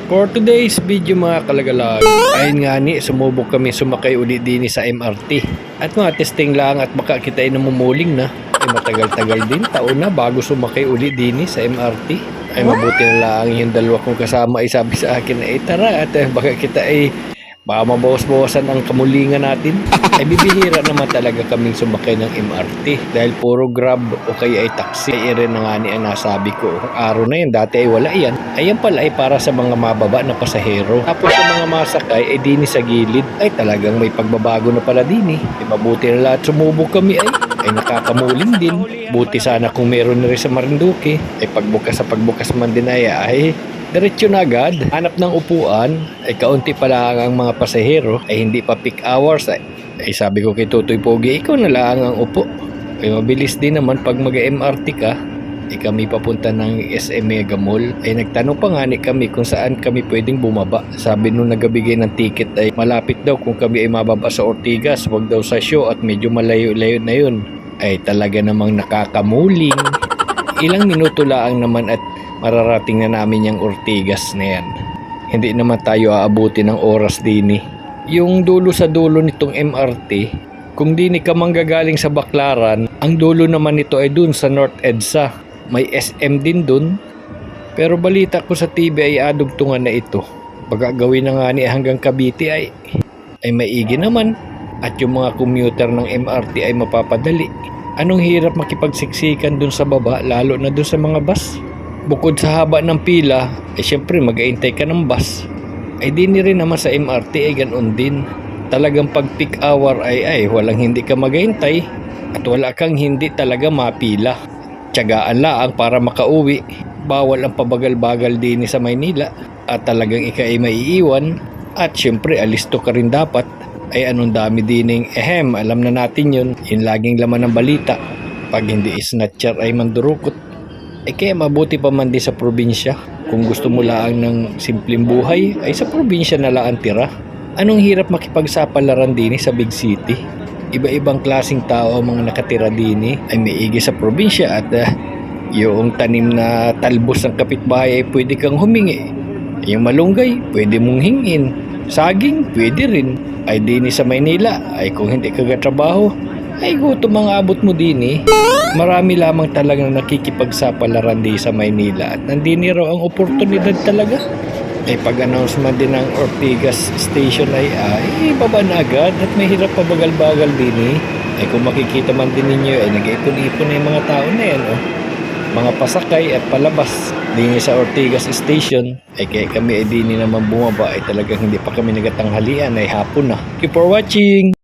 For today's video mga kalagalag, ayun nga ni, sumubok kami sumakay uli din sa MRT. At mga testing lang at baka kita ay namumuling na. Ay matagal-tagal din, taon na bago sumakay uli din sa MRT. Ay mabuti na lang yung dalawa kong kasama ay sabi sa akin ay tara at baka kita ay baka mabawas-bawasan ang kamulingan natin. Ay bibihira naman talaga kaming sumakay ng MRT dahil puro Grab o kaya ay taxi. Ay rin na nga ni ang nasabi ko. Araw na yan, dati ay wala yan. Ayan pala ay para sa mga mababa na pasahero. Tapos sa mga masakay ay dini sa gilid. Ay talagang may pagbabago na pala dini. Ay mabuti na lahat sumubok kami ay nakakamuling din. Buti sana kung meron na rin sa Marinduque. Ay pagbukas man din ay diretso na agad, hanap ng upuan, ay kaunti pa lang ang mga pasahero, ay hindi pa peak hours, ay sabi ko kay Tutoy Pogi, ikaw na lang ang upo. Ay mabilis din naman pag mag-MRT ka, ay kami papunta ng SM Mega Mall, ay nagtanong pa nga ni kami kung saan kami pwedeng bumaba. Sabi nung nagabigay ng ticket ay malapit daw kung kami ay mababa sa Ortigas, wag daw sa Show at medyo malayo-layo na yun. Ay talaga namang nakakamuling. Ilang minuto lang naman at mararating na namin yung Ortigas na yan. Hindi naman tayo aabuti ng oras din. Yung dulo sa dulo nitong MRT, kung dini ka manggagaling sa Baclaran, ang dulo naman nito ay dun sa North EDSA. May SM din dun. Pero balita ko sa TV ay adugtungan na ito. Baga gawin na nga ni hanggang Cavite ay maigi naman. At yung mga commuter ng MRT ay mapapadali. Anong hirap makipagsiksikan dun sa baba, lalo na dun sa mga bus. Bukod sa haba ng pila, syempre mag-aintay ka ng bus. Ay di rin naman sa MRT ay ganoon din. Talagang pag peak hour ay walang hindi ka mag-aintay at wala kang hindi talaga mapila. Tiyagaan lang para makauwi. Bawal ang pabagal-bagal din sa Maynila at talagang ika ay maiiwan. At syempre alisto ka rin dapat. Ay anong dami dining alam na natin yun. Yung laging laman ng balita. Pag hindi snatcher ay mandurukot. Kaya mabuti pa man din sa probinsya. Kung gusto mo lang ng simpleng buhay, ay sa probinsya na lang ang tira. Anong hirap makipagsapalaran din sa big city. Iba-ibang klaseng tao ang mga nakatira din ay maigi sa probinsya at yung tanim na talbos ng kapitbahay ay pwede kang humingi. Yung malunggay, pwede mong hingin. Saging, pwede rin. Ay din sa Maynila, ay kung hindi ka trabaho, ay gutom ang abot mo din Marami lamang talagang nakikipagsapalaran din sa Maynila at nandini raw ang oportunidad talaga. Ay pag-announcement din ng Ortigas Station ay baba na agad at may hirap pa bagal-bagal din Ay kung makikita man din ninyo ay nag-ipon-ipon na yung mga tao na yan mga pasakay at palabas din sa Ortigas Station. Ay kaya kami ay din naman bumaba ay talagang hindi pa kami nagatanghalian ay hapon na. Thank you for watching!